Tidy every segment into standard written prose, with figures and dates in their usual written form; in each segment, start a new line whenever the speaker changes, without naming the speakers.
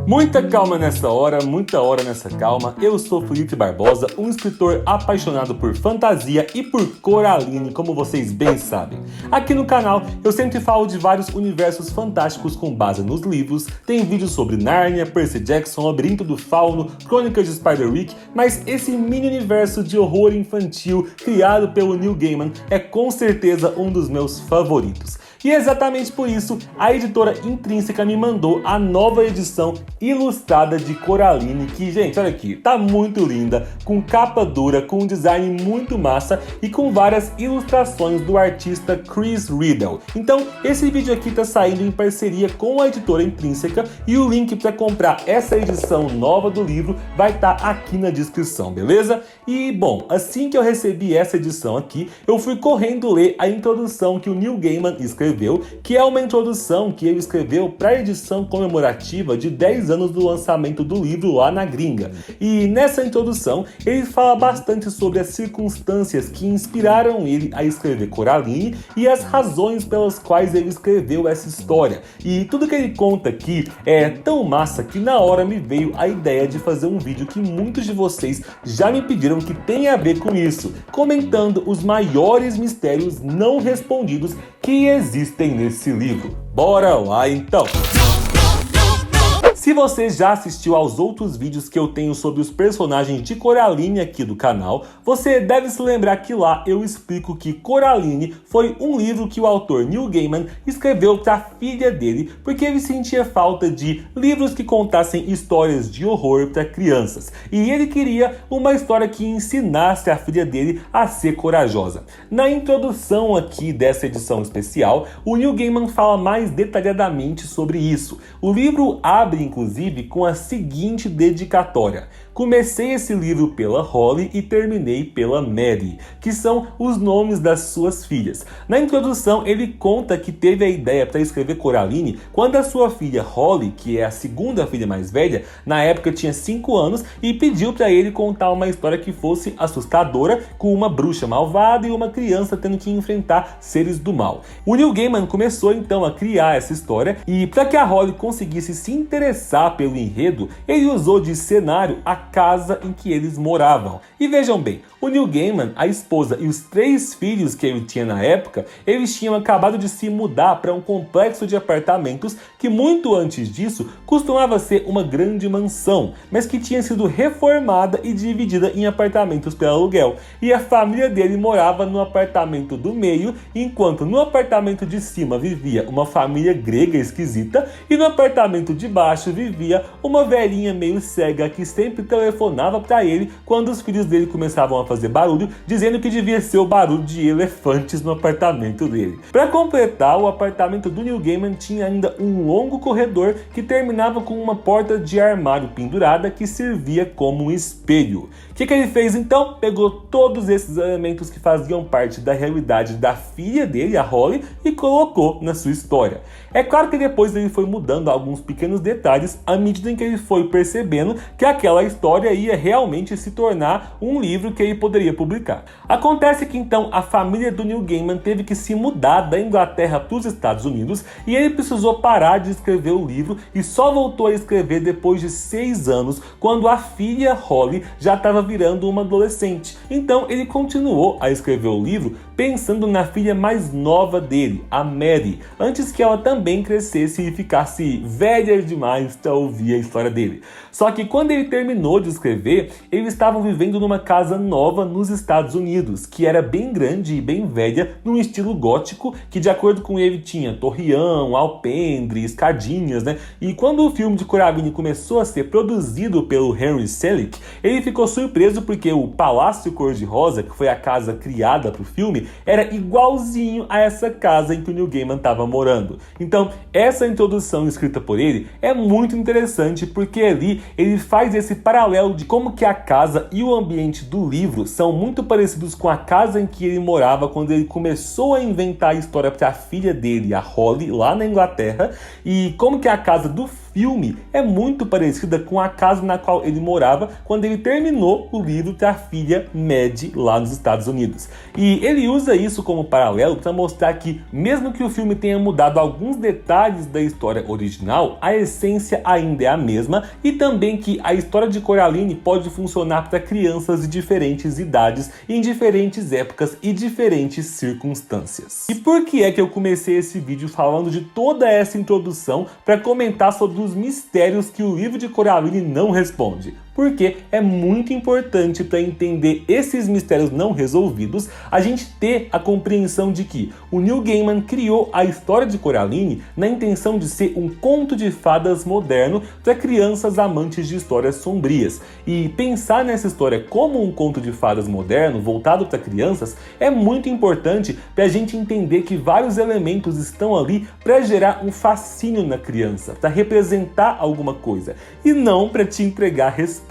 Muita calma nessa hora, muita hora nessa calma. Eu sou Felipe Barbosa, um escritor apaixonado por fantasia e por Coraline, como vocês bem sabem. Aqui no canal eu sempre falo de vários universos fantásticos com base nos livros. Tem vídeos sobre Nárnia, Percy Jackson, Labirinto do Fauno, Crônicas de Spiderwick, mas esse mini universo de horror infantil criado pelo Neil Gaiman é com certeza um dos meus favoritos. E exatamente por isso, a editora Intrínseca me mandou a nova edição ilustrada de Coraline, que, gente, olha aqui, tá muito linda, com capa dura, com um design muito massa e com várias ilustrações do artista Chris Riddle. Então, esse vídeo aqui tá saindo em parceria com a editora Intrínseca e o link para comprar essa edição nova do livro vai estar aqui na descrição, beleza? E, bom, assim que eu recebi essa edição aqui, eu fui correndo ler a introdução que o Neil Gaiman escreveu, que é uma introdução que ele escreveu para a edição comemorativa de 10 anos do lançamento do livro lá na gringa. E nessa introdução ele fala bastante sobre as circunstâncias que inspiraram ele a escrever Coraline e as razões pelas quais ele escreveu essa história. E tudo que ele conta aqui é tão massa que na hora me veio a ideia de fazer um vídeo que muitos de vocês já me pediram que tenha a ver com isso, comentando os maiores mistérios não respondidos que existem nesse livro. Bora lá então! Se você já assistiu aos outros vídeos que eu tenho sobre os personagens de Coraline aqui do canal, você deve se lembrar que lá eu explico que Coraline foi um livro que o autor Neil Gaiman escreveu para a filha dele porque ele sentia falta de livros que contassem histórias de horror para crianças. E ele queria uma história que ensinasse a filha dele a ser corajosa. Na introdução aqui dessa edição especial, o Neil Gaiman fala mais detalhadamente sobre isso. O livro abre inclusive com a seguinte dedicatória: comecei esse livro pela Holly e terminei pela Mary, que são os nomes das suas filhas. Na introdução ele conta que teve a ideia para escrever Coraline quando a sua filha Holly, que é a segunda filha mais velha, na época tinha 5 anos e pediu para ele contar uma história que fosse assustadora, com uma bruxa malvada e uma criança tendo que enfrentar seres do mal. O Neil Gaiman começou então a criar essa história e para que a Holly conseguisse se interessar pelo enredo, ele usou de cenário a casa em que eles moravam. E vejam bem, o Neil Gaiman, a esposa e os 3 filhos que ele tinha na época, eles tinham acabado de se mudar para um complexo de apartamentos que muito antes disso costumava ser uma grande mansão, mas que tinha sido reformada e dividida em apartamentos pelo aluguel. E a família dele morava no apartamento do meio, enquanto no apartamento de cima vivia uma família grega esquisita e no apartamento de baixo vivia uma velhinha meio cega que sempre telefonava para ele quando os filhos dele começavam a fazer barulho, dizendo que devia ser o barulho de elefantes no apartamento dele. Para completar, o apartamento do Neil Gaiman tinha ainda um longo corredor que terminava com uma porta de armário pendurada que servia como um espelho. O que ele fez então? Pegou todos esses elementos que faziam parte da realidade da filha dele, a Holly, e colocou na sua história. É claro que depois ele foi mudando alguns pequenos detalhes à medida em que ele foi percebendo que aquela história ia realmente se tornar um livro que ele poderia publicar. Acontece que então a família do Neil Gaiman teve que se mudar da Inglaterra para os Estados Unidos e ele precisou parar de escrever o livro e só voltou a escrever depois de 6 anos, quando a filha Holly já estava virando uma adolescente. Então ele continuou a escrever o livro pensando na filha mais nova dele, a Mary, antes que ela também crescesse e ficasse velha demais para ouvir a história dele. Só que quando ele terminou de escrever, eles estavam vivendo numa casa nova nos Estados Unidos, que era bem grande e bem velha, num estilo gótico, que de acordo com ele tinha torreão, alpendre, escadinhas, né? E quando o filme de Coraline começou a ser produzido pelo Henry Selick, ele ficou surpreso porque o Palácio Cor-de-Rosa, que foi a casa criada para o filme, era igualzinho a essa casa em que o Neil Gaiman estava morando. Então, essa introdução escrita por ele é muito interessante porque ali ele faz esse paralelo de como que a casa e o ambiente do livro são muito parecidos com a casa em que ele morava quando ele começou a inventar a história para a filha dele, a Holly, lá na Inglaterra, e como que a casa do filme é muito parecida com a casa na qual ele morava quando ele terminou o livro da filha Maddie lá nos Estados Unidos. E ele usa isso como paralelo para mostrar que, mesmo que o filme tenha mudado alguns detalhes da história original, a essência ainda é a mesma, e também que a história de Coraline pode funcionar para crianças de diferentes idades, em diferentes épocas e diferentes circunstâncias. E por que é que eu comecei esse vídeo falando de toda essa introdução para comentar sobre os mistérios que o livro de Coraline não responde? Porque é muito importante para entender esses mistérios não resolvidos, a gente ter a compreensão de que o Neil Gaiman criou a história de Coraline na intenção de ser um conto de fadas moderno para crianças amantes de histórias sombrias. E pensar nessa história como um conto de fadas moderno, voltado para crianças, é muito importante para a gente entender que vários elementos estão ali para gerar um fascínio na criança, para representar alguma coisa, e não para te entregar respostas.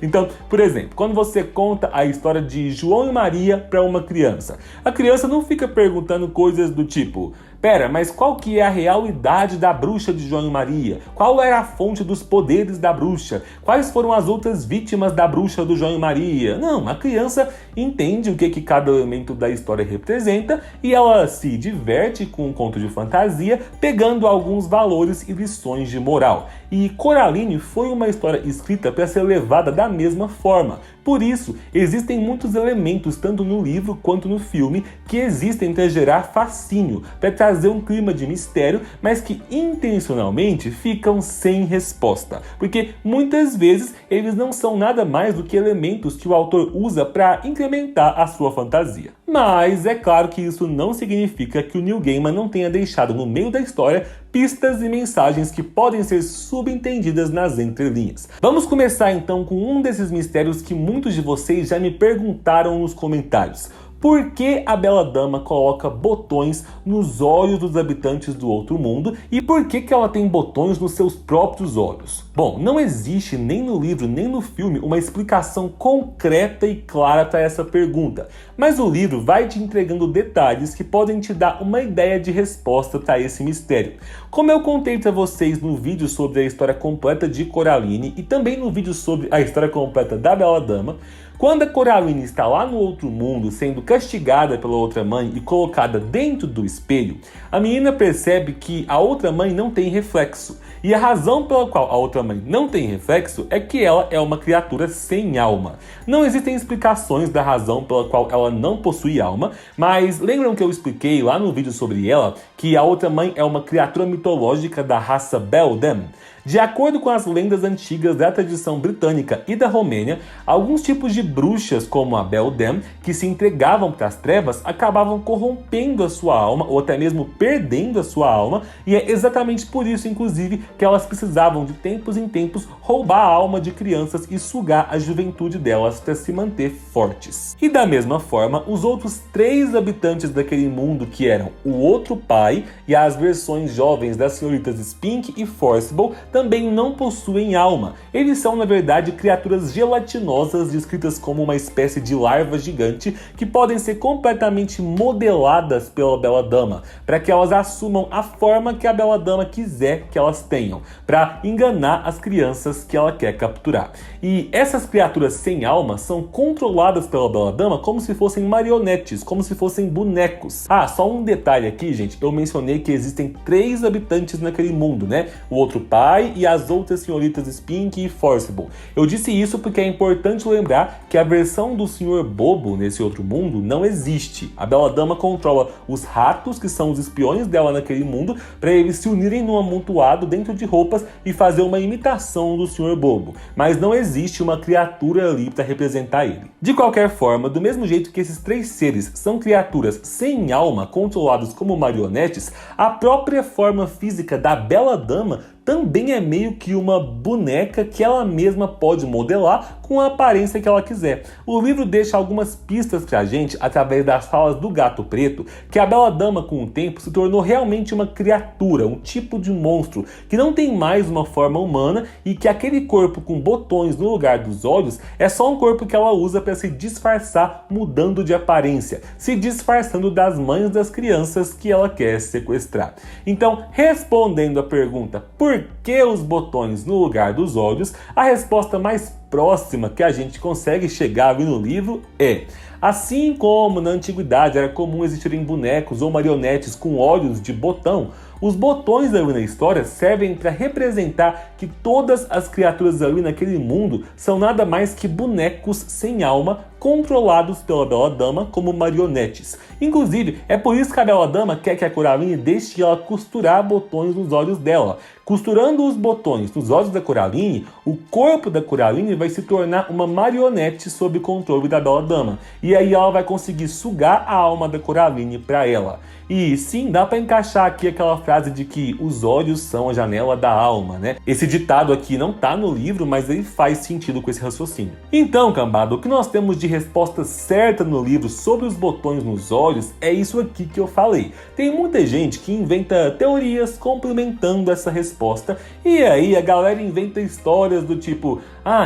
Então, por exemplo, quando você conta a história de João e Maria para uma criança, a criança não fica perguntando coisas do tipo: pera, mas qual que é a real idade da bruxa de João e Maria? Qual era a fonte dos poderes da bruxa? Quais foram as outras vítimas da bruxa do João e Maria? Não, a criança entende o que cada elemento da história representa e ela se diverte com um conto de fantasia, pegando alguns valores e lições de moral. E Coraline foi uma história escrita para ser levada da mesma forma. Por isso, existem muitos elementos, tanto no livro quanto no filme, que existem para gerar fascínio, para trazer um clima de mistério, mas que intencionalmente ficam sem resposta. Porque muitas vezes eles não são nada mais do que elementos que o autor usa para incrementar a sua fantasia. Mas é claro que isso não significa que o Neil Gaiman não tenha deixado no meio da história pistas e mensagens que podem ser subentendidas nas entrelinhas. Vamos começar então com um desses mistérios que muitos de vocês já me perguntaram nos comentários. Por que a Bela Dama coloca botões nos olhos dos habitantes do outro mundo e por que ela tem botões nos seus próprios olhos? Bom, não existe nem no livro nem no filme uma explicação concreta e clara para essa pergunta, mas o livro vai te entregando detalhes que podem te dar uma ideia de resposta para esse mistério. Como eu contei para vocês no vídeo sobre a história completa de Coraline e também no vídeo sobre a história completa da Bela Dama, quando a Coraline está lá no outro mundo sendo castigada pela outra mãe e colocada dentro do espelho, a menina percebe que a outra mãe não tem reflexo. E a razão pela qual a outra mãe não tem reflexo é que ela é uma criatura sem alma. Não existem explicações da razão pela qual ela não possui alma, mas lembram que eu expliquei lá no vídeo sobre ela que a outra mãe é uma criatura mitológica da raça Beldam? De acordo com as lendas antigas da tradição britânica e da Romênia, alguns tipos de bruxas, como a Beldam, que se entregavam para as trevas, acabavam corrompendo a sua alma, ou até mesmo perdendo a sua alma, e é exatamente por isso, inclusive, que elas precisavam de tempos em tempos roubar a alma de crianças e sugar a juventude delas para se manter fortes. E da mesma forma, os outros 3 habitantes daquele mundo, que eram o outro pai e as versões jovens das senhoritas Spink e Forcible, também não possuem alma. Eles são, na verdade, criaturas gelatinosas descritas como uma espécie de larva gigante que podem ser completamente modeladas pela Bela Dama, para que elas assumam a forma que a Bela Dama quiser que elas tenham, para enganar as crianças que ela quer capturar. E essas criaturas sem alma são controladas pela Bela Dama como se fossem marionetes, como se fossem bonecos. Ah, só um detalhe aqui, gente, eu mencionei que existem 3 habitantes naquele mundo, né? O outro pai e as outras senhoritas Spink e Forcible. Eu disse isso porque é importante lembrar que a versão do Sr. Bobo nesse outro mundo não existe. A Bela Dama controla os ratos, que são os espiões dela naquele mundo, para eles se unirem num amontoado dentro de roupas e fazer uma imitação do Sr. Bobo. Mas não existe uma criatura ali para representar ele. De qualquer forma, do mesmo jeito que esses 3 seres são criaturas sem alma, controlados como marionetes, a própria forma física da Bela Dama também é meio que uma boneca que ela mesma pode modelar com a aparência que ela quiser. O livro deixa algumas pistas pra gente, através das falas do Gato Preto, que a Bela Dama com o tempo se tornou realmente uma criatura, um tipo de monstro, que não tem mais uma forma humana e que aquele corpo com botões no lugar dos olhos é só um corpo que ela usa para se disfarçar, mudando de aparência, se disfarçando das mães das crianças que ela quer sequestrar. Então, respondendo a pergunta por por que os botões no lugar dos olhos, a resposta mais próxima que a gente consegue chegar ali no livro é: assim como na antiguidade era comum existirem bonecos ou marionetes com olhos de botão, os botões ali na história servem para representar que todas as criaturas ali naquele mundo são nada mais que bonecos sem alma, controlados pela Bela Dama como marionetes. Inclusive, é por isso que a Bela Dama quer que a Coraline deixe ela costurar botões nos olhos dela. Costurando os botões nos olhos da Coraline, o corpo da Coraline vai se tornar uma marionete sob controle da Bela Dama. E aí ela vai conseguir sugar a alma da Coraline para ela. E sim, dá para encaixar aqui aquela frase de que os olhos são a janela da alma, né? Esse ditado aqui não tá no livro, mas ele faz sentido com esse raciocínio. Então, cambada, o que nós temos de resposta certa no livro sobre os botões nos olhos é isso aqui que eu falei. Tem muita gente que inventa teorias complementando essa resposta, e aí a galera inventa histórias do tipo: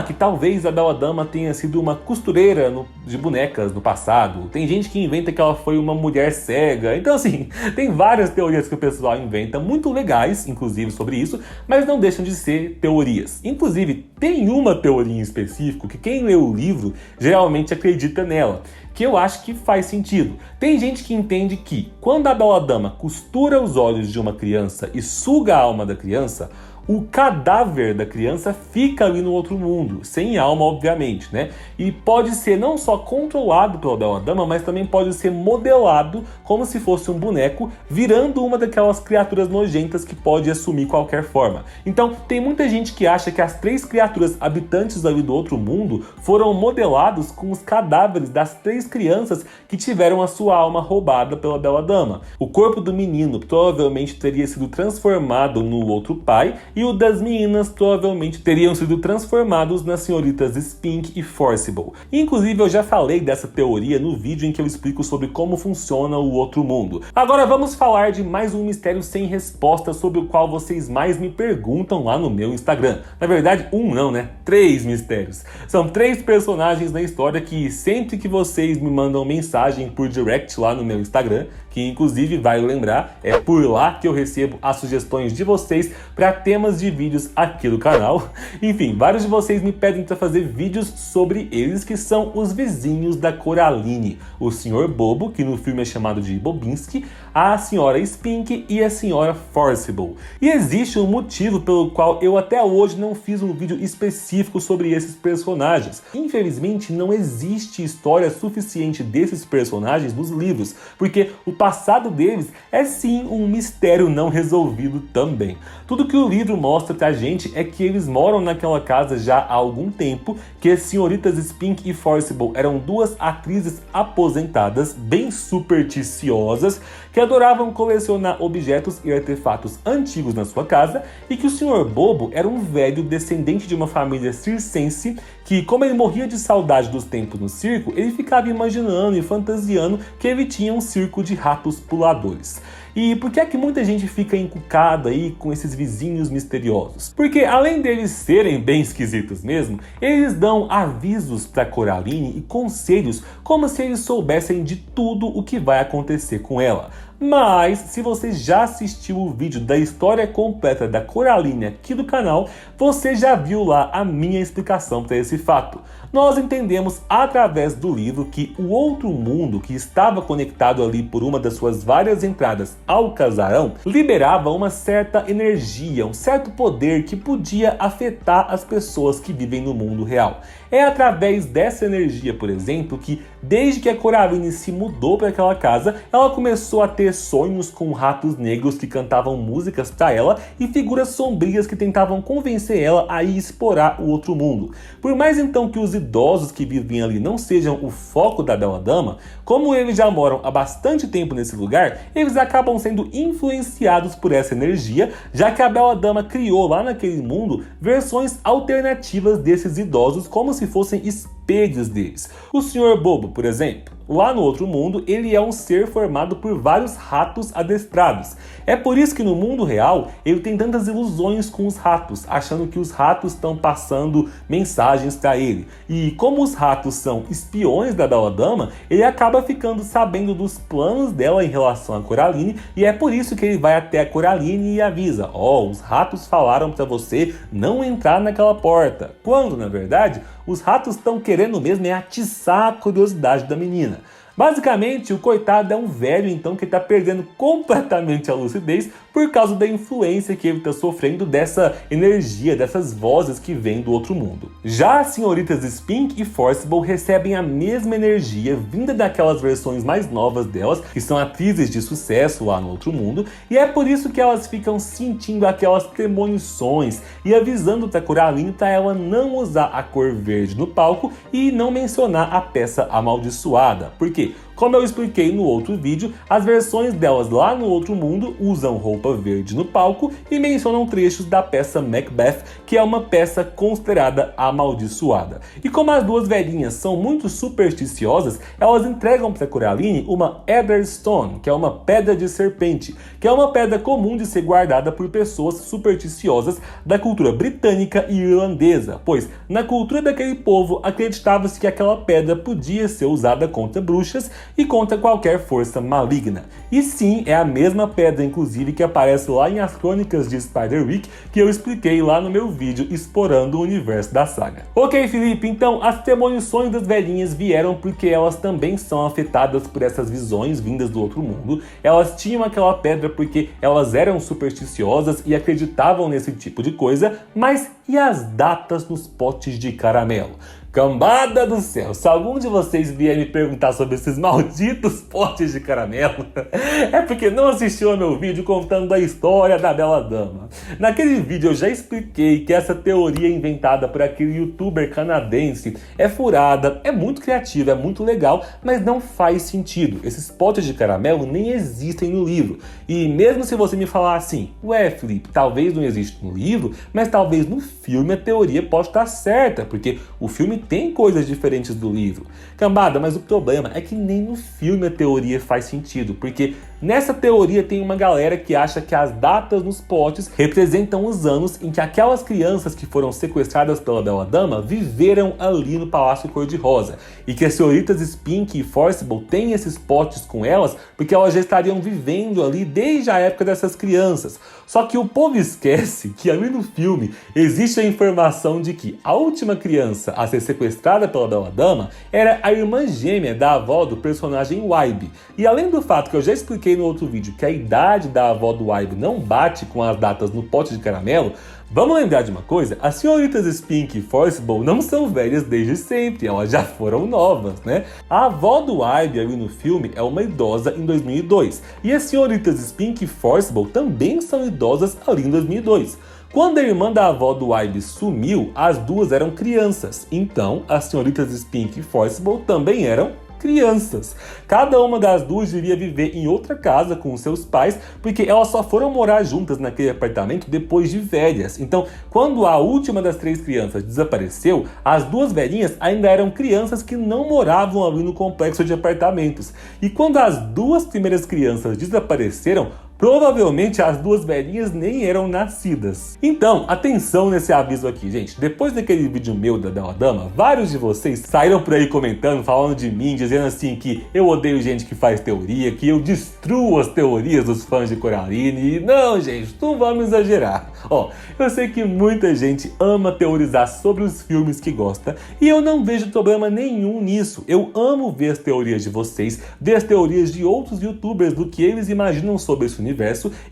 que talvez a Bela Dama tenha sido uma costureira de bonecas no passado. Tem gente que inventa que ela foi uma mulher cega. Então, assim, tem várias teorias que o pessoal inventa, muito legais, inclusive, sobre isso, mas não deixam de ser teorias. Inclusive, tem uma teoria em específico que quem lê o livro geralmente acredita nela, que eu acho que faz sentido. Tem gente que entende que, quando a Bela Dama costura os olhos de uma criança e suga a alma da criança, o cadáver da criança fica ali no outro mundo, sem alma, obviamente, né? E pode ser não só controlado pela Bela Dama, mas também pode ser modelado como se fosse um boneco, virando uma daquelas criaturas nojentas que pode assumir qualquer forma. Então, tem muita gente que acha que as 3 criaturas habitantes ali do outro mundo foram modelados com os cadáveres das 3 crianças que tiveram a sua alma roubada pela Bela Dama. O corpo do menino provavelmente teria sido transformado no outro pai, e o das meninas provavelmente teriam sido transformados nas senhoritas Spink e Forcible. Inclusive, eu já falei dessa teoria no vídeo em que eu explico sobre como funciona o outro mundo. Agora vamos falar de mais um mistério sem resposta sobre o qual vocês mais me perguntam lá no meu Instagram. Na verdade, 3 mistérios. São 3 personagens na história que sempre que vocês me mandam mensagem por direct lá no meu Instagram, que inclusive, vale lembrar, é por lá que eu recebo as sugestões de vocês para temas de vídeos aqui do canal. Enfim, vários de vocês me pedem para fazer vídeos sobre eles, que são os vizinhos da Coraline. O Sr. Bobo, que no filme é chamado de Bobinski, a Sra. Spink e a Sra. Forcible. E existe um motivo pelo qual eu até hoje não fiz um vídeo específico sobre esses personagens. Infelizmente, não existe história suficiente desses personagens nos livros, porque o passado deles é sim um mistério não resolvido também. Tudo que o livro mostra pra gente é que eles moram naquela casa já há algum tempo, que as senhoritas Spink e Forcible eram 2 atrizes aposentadas, bem supersticiosas, que adoravam colecionar objetos e artefatos antigos na sua casa, e que o Sr. Bobo era um velho descendente de uma família circense que, como ele morria de saudade dos tempos no circo, ele ficava imaginando e fantasiando que ele tinha um circo de ratos puladores. E por que é que muita gente fica encucada aí com esses vizinhos misteriosos? Porque além deles serem bem esquisitos mesmo, eles dão avisos para Coraline e conselhos como se eles soubessem de tudo o que vai acontecer com ela. Mas, se você já assistiu o vídeo da história completa da Coraline aqui do canal, você já viu lá a minha explicação para esse fato. Nós entendemos através do livro que o outro mundo, que estava conectado ali por uma das suas várias entradas ao casarão, liberava uma certa energia, um certo poder que podia afetar as pessoas que vivem no mundo real. É através dessa energia, por exemplo, que desde que a Coraline se mudou para aquela casa, ela começou a ter sonhos com ratos negros que cantavam músicas para ela e figuras sombrias que tentavam convencer ela a ir explorar o outro mundo. Por mais então que os idosos que vivem ali não sejam o foco da Bela Dama, como eles já moram há bastante tempo nesse lugar, eles acabam sendo influenciados por essa energia, já que a Bela Dama criou lá naquele mundo versões alternativas desses idosos, como se fossem espelhos deles. O Sr. Bobo, por exemplo. lá no outro mundo, ele é um ser formado por vários ratos adestrados. É por isso que no mundo real, ele tem tantas ilusões com os ratos, achando que os ratos estão passando mensagens para ele. E como os ratos são espiões da Belladama, ele acaba ficando sabendo dos planos dela em relação a Coraline, e é por isso que ele vai até a Coraline e avisa: os ratos falaram para você não entrar naquela porta. Quando, na verdade, os ratos estão querendo mesmo atiçar a curiosidade da menina. Basicamente, o coitado é um velho, então, que está perdendo completamente a lucidez por causa da influência que ele está sofrendo dessa energia, dessas vozes que vêm do outro mundo. Já as senhoritas Spink e Forcible recebem a mesma energia vinda daquelas versões mais novas delas, que são atrizes de sucesso lá no outro mundo, e é por isso que elas ficam sentindo aquelas premonições e avisando para Coraline para ela não usar a cor verde no palco e não mencionar a peça amaldiçoada. Por quê? Como eu expliquei no outro vídeo, as versões delas lá no outro mundo usam roupa verde no palco e mencionam trechos da peça Macbeth, que é uma peça considerada amaldiçoada. E como as duas velhinhas são muito supersticiosas, elas entregam para Coraline uma Heather Stone, que é uma pedra de serpente, que é uma pedra comum de ser guardada por pessoas supersticiosas da cultura britânica e irlandesa, pois na cultura daquele povo acreditava-se que aquela pedra podia ser usada contra bruxas e contra qualquer força maligna. E sim, é a mesma pedra, inclusive, que aparece lá em As Crônicas de Spiderwick, que eu expliquei lá no meu vídeo explorando o universo da saga. Ok, Felipe, então as premonições das velhinhas vieram porque elas também são afetadas por essas visões vindas do outro mundo. Elas tinham aquela pedra porque elas eram supersticiosas e acreditavam nesse tipo de coisa, mas e as datas nos potes de caramelo? Cambada do céu, se algum de vocês vier me perguntar sobre esses malditos potes de caramelo, é porque não assistiu ao meu vídeo contando a história da Belladama. Naquele vídeo eu já expliquei que essa teoria inventada por aquele youtuber canadense é furada, é muito criativa, é muito legal, mas não faz sentido. Esses potes de caramelo nem existem no livro. E mesmo se você me falar assim, ué, Felipe, talvez não exista no livro, mas talvez no filme a teoria pode estar certa, porque o filme tem coisas diferentes do livro. Cambada, mas o problema é que nem no filme a teoria faz sentido, porque nessa teoria tem uma galera que acha que as datas nos potes representam os anos em que aquelas crianças que foram sequestradas pela Belladama viveram ali no Palácio Cor-de-Rosa, e que as senhoritas Spink e Forcible têm esses potes com elas porque elas já estariam vivendo ali desde a época dessas crianças. Só que o povo esquece que ali no filme existe a informação de que a última criança a ser sequestrada pela Belladama era a irmã gêmea da avó do personagem Wybie. E além do fato que eu já expliquei no outro vídeo que a idade da avó do Wybie não bate com as datas no pote de caramelo, vamos lembrar de uma coisa, as senhoritas Spink e Forcible não são velhas desde sempre, elas já foram novas, né? A avó do Wybie ali no filme é uma idosa em 2002, e as senhoritas Spink e Forcible também são idosas ali em 2002. Quando a irmã da avó do Wybie sumiu, as duas eram crianças, então as senhoritas Spink e Forcible também eram crianças. Cada uma das duas devia viver em outra casa com os seus pais, porque elas só foram morar juntas naquele apartamento depois de velhas. Então, quando a última das três crianças desapareceu, as duas velhinhas ainda eram crianças que não moravam ali no complexo de apartamentos. E quando as duas primeiras crianças desapareceram, provavelmente as duas velhinhas nem eram nascidas. Então, atenção nesse aviso aqui, gente. Depois daquele vídeo meu da Belladama, vários de vocês saíram por aí comentando, falando de mim, dizendo assim que eu odeio gente que faz teoria, que eu destruo as teorias dos fãs de Coraline. E não, gente, não vamos exagerar. Eu sei que muita gente ama teorizar sobre os filmes que gosta, e eu não vejo problema nenhum nisso. Eu amo ver as teorias de vocês, ver as teorias de outros youtubers do que eles imaginam sobre esse universo.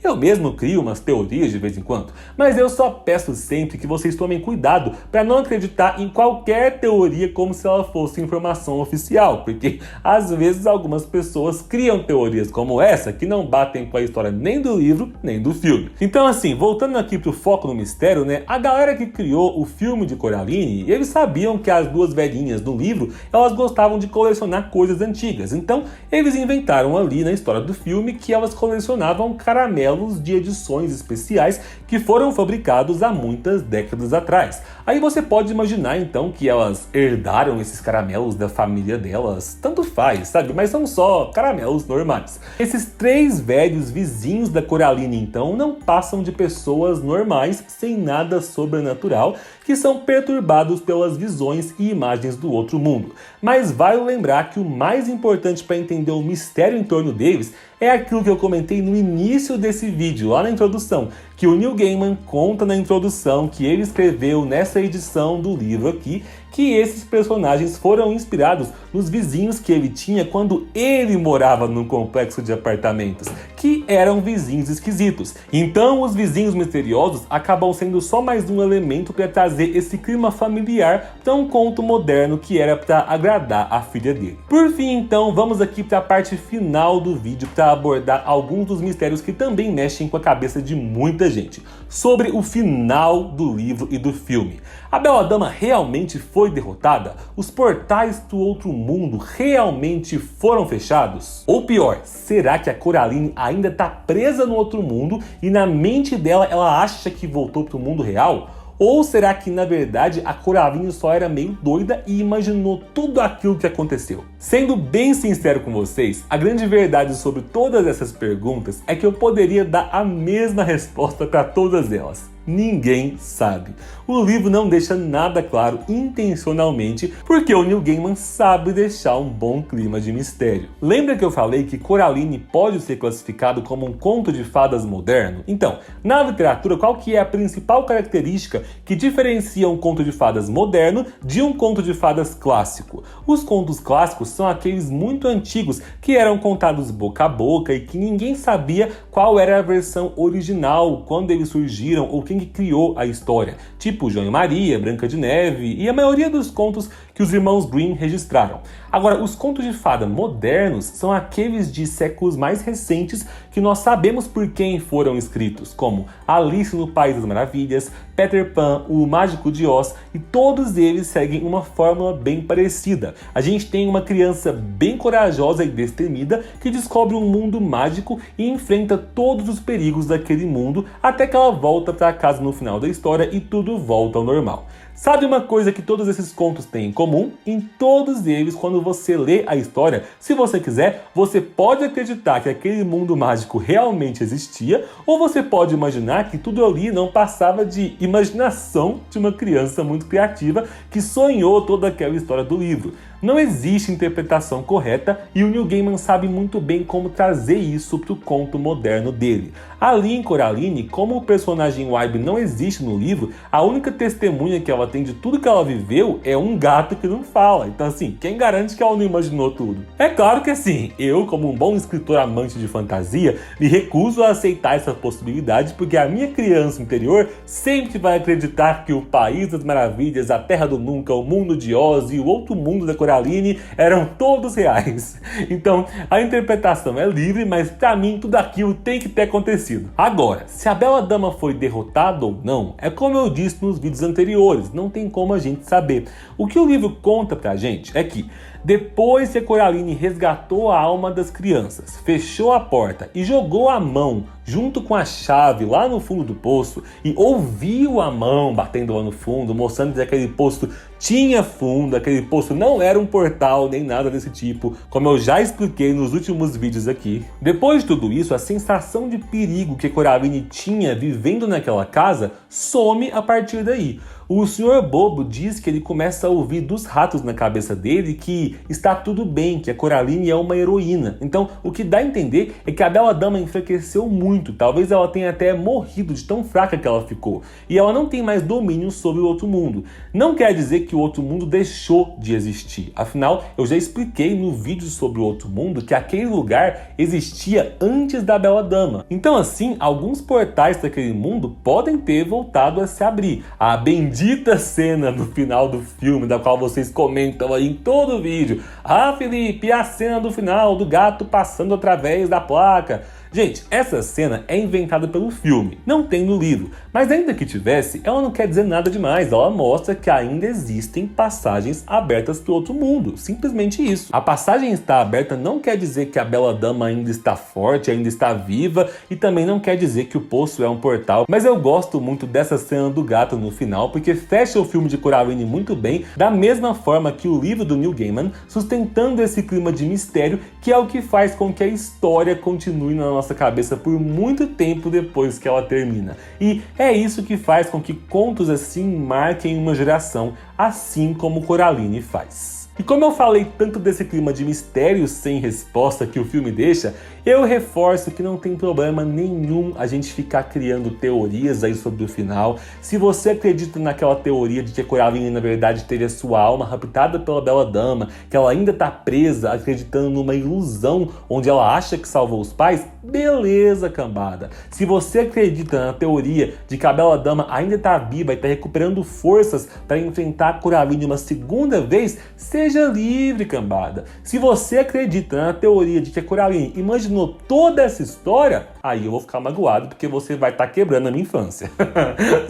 Eu mesmo crio umas teorias de vez em quando, mas eu só peço sempre que vocês tomem cuidado para não acreditar em qualquer teoria como se ela fosse informação oficial, porque às vezes algumas pessoas criam teorias como essa que não batem com a história nem do livro nem do filme. Então assim, voltando aqui pro foco no mistério, né? A galera que criou o filme de Coraline, eles sabiam que as duas velhinhas no livro, elas gostavam de colecionar coisas antigas, então eles inventaram ali na história do filme que elas colecionavam eram caramelos de edições especiais que foram fabricados há muitas décadas atrás. Aí você pode imaginar então que elas herdaram esses caramelos da família delas, tanto faz, sabe? Mas são só caramelos normais. Esses 3 velhos vizinhos da Coraline então não passam de pessoas normais, sem nada sobrenatural, que são perturbados pelas visões e imagens do outro mundo. Mas vale lembrar que o mais importante para entender o mistério em torno deles é aquilo que eu comentei no início desse vídeo, lá na introdução, que o Neil Gaiman conta na introdução que ele escreveu nessa edição do livro aqui, que esses personagens foram inspirados nos vizinhos que ele tinha quando ele morava num complexo de apartamentos, que eram vizinhos esquisitos. Então os vizinhos misteriosos acabam sendo só mais um elemento para trazer esse clima familiar para um conto moderno que era para agradar a filha dele. Por fim, então, vamos aqui para a parte final do vídeo para abordar alguns dos mistérios que também mexem com a cabeça de muita gente, sobre o final do livro e do filme. A Bela Dama realmente foi derrotada? Os portais do outro mundo realmente foram fechados? Ou pior, será que a Coraline ainda está presa no outro mundo e na mente dela ela acha que voltou para o mundo real? Ou será que, na verdade, a Coraline só era meio doida e imaginou tudo aquilo que aconteceu? Sendo bem sincero com vocês, a grande verdade sobre todas essas perguntas é que eu poderia dar a mesma resposta para todas elas. Ninguém sabe. O livro não deixa nada claro intencionalmente, porque o Neil Gaiman sabe deixar um bom clima de mistério. Lembra que eu falei que Coraline pode ser classificado como um conto de fadas moderno? Então, na literatura, qual que é a principal característica que diferencia um conto de fadas moderno de um conto de fadas clássico? Os contos clássicos são aqueles muito antigos que eram contados boca a boca e que ninguém sabia qual era a versão original, quando eles surgiram ou quem que criou a história, tipo João e Maria, Branca de Neve e a maioria dos contos que os irmãos Grimm registraram. Agora, os contos de fada modernos são aqueles de séculos mais recentes que nós sabemos por quem foram escritos, como Alice no País das Maravilhas, Peter Pan, O Mágico de Oz, e todos eles seguem uma fórmula bem parecida. A gente tem uma criança bem corajosa e destemida que descobre um mundo mágico e enfrenta todos os perigos daquele mundo até que ela volta para casa no final da história e tudo volta ao normal. Sabe uma coisa que todos esses contos têm em comum? Em todos eles, quando você lê a história, se você quiser, você pode acreditar que aquele mundo mágico realmente existia, ou você pode imaginar que tudo ali não passava de imaginação de uma criança muito criativa que sonhou toda aquela história do livro. Não existe interpretação correta e o Neil Gaiman sabe muito bem como trazer isso para o conto moderno dele. Ali em Coraline, como o personagem Wybie não existe no livro, a única testemunha que ela tem de tudo que ela viveu é um gato que não fala. Então assim, quem garante que ela não imaginou tudo? É claro que assim, eu como um bom escritor amante de fantasia, me recuso a aceitar essa possibilidade porque a minha criança interior sempre vai acreditar que o País das Maravilhas, a Terra do Nunca, o Mundo de Oz e o outro mundo da Coraline eram todos reais. Então, a interpretação é livre, mas pra mim tudo aquilo tem que ter acontecido. Agora, se a Bela Dama foi derrotada ou não, é como eu disse nos vídeos anteriores, não tem como a gente saber. O que o livro conta pra gente é que depois que a Coraline resgatou a alma das crianças, fechou a porta e jogou a mão junto com a chave lá no fundo do poço e ouviu a mão batendo lá no fundo, mostrando que aquele poço tinha fundo, aquele poço não era um portal nem nada desse tipo, como eu já expliquei nos últimos vídeos aqui. Depois de tudo isso, a sensação de perigo que Coraline tinha vivendo naquela casa some a partir daí. O Sr. Bobo diz que ele começa a ouvir dos ratos na cabeça dele que está tudo bem, que a Coraline é uma heroína. Então, o que dá a entender é que a Bela Dama enfraqueceu muito, talvez ela tenha até morrido de tão fraca que ela ficou. E ela não tem mais domínio sobre o outro mundo. Não quer dizer que o outro mundo deixou de existir. Afinal, eu já expliquei no vídeo sobre o outro mundo que aquele lugar existia antes da Bela Dama. Então, assim, alguns portais daquele mundo podem ter voltado a se abrir. A bendita cena no final do filme, da qual vocês comentam aí em todo o vídeo. Ah, Felipe, a cena do final do gato passando através da placa. Gente, essa cena é inventada pelo filme, não tem no livro, mas ainda que tivesse, ela não quer dizer nada demais, ela mostra que ainda existem passagens abertas para o outro mundo, simplesmente isso. A passagem estar aberta não quer dizer que a Bela Dama ainda está forte, ainda está viva, e também não quer dizer que o poço é um portal, mas eu gosto muito dessa cena do gato no final, porque fecha o filme de Coraline muito bem, da mesma forma que o livro do Neil Gaiman, sustentando esse clima de mistério, que é o que faz com que a história continue na nossa cabeça por muito tempo depois que ela termina. E é isso que faz com que contos assim marquem uma geração, assim como Coraline faz. E como eu falei tanto desse clima de mistério sem resposta que o filme deixa, eu reforço que não tem problema nenhum a gente ficar criando teorias aí sobre o final. Se você acredita naquela teoria de que a Coraline na verdade teve a sua alma raptada pela Bela Dama, que ela ainda tá presa acreditando numa ilusão onde ela acha que salvou os pais, beleza, cambada. Se você acredita na teoria de que a Bela Dama ainda tá viva e tá recuperando forças para enfrentar a Coraline uma segunda vez, seja livre, cambada. Se você acredita na teoria de que a Coraline imaginou toda essa história, aí eu vou ficar magoado porque você vai estar quebrando a minha infância.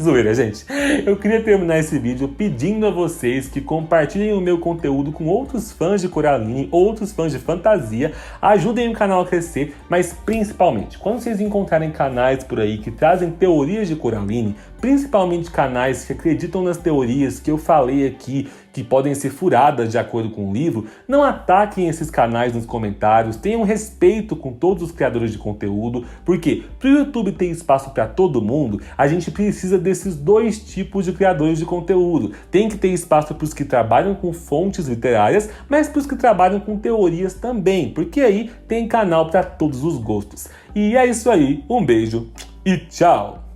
Zoeira, gente. Eu queria terminar esse vídeo pedindo a vocês que compartilhem o meu conteúdo com outros fãs de Coraline, outros fãs de fantasia, ajudem o canal a crescer, mas principalmente, quando vocês encontrarem canais por aí que trazem teorias de Coraline, principalmente canais que acreditam nas teorias que eu falei aqui, que podem ser furadas de acordo com o livro, não ataquem esses canais nos comentários, tenham respeito com todos os criadores de conteúdo, porque para o YouTube ter espaço para todo mundo, a gente precisa desses dois tipos de criadores de conteúdo. Tem que ter espaço para os que trabalham com fontes literárias, mas para os que trabalham com teorias também, porque aí tem canal para todos os gostos. E é isso aí, um beijo e tchau!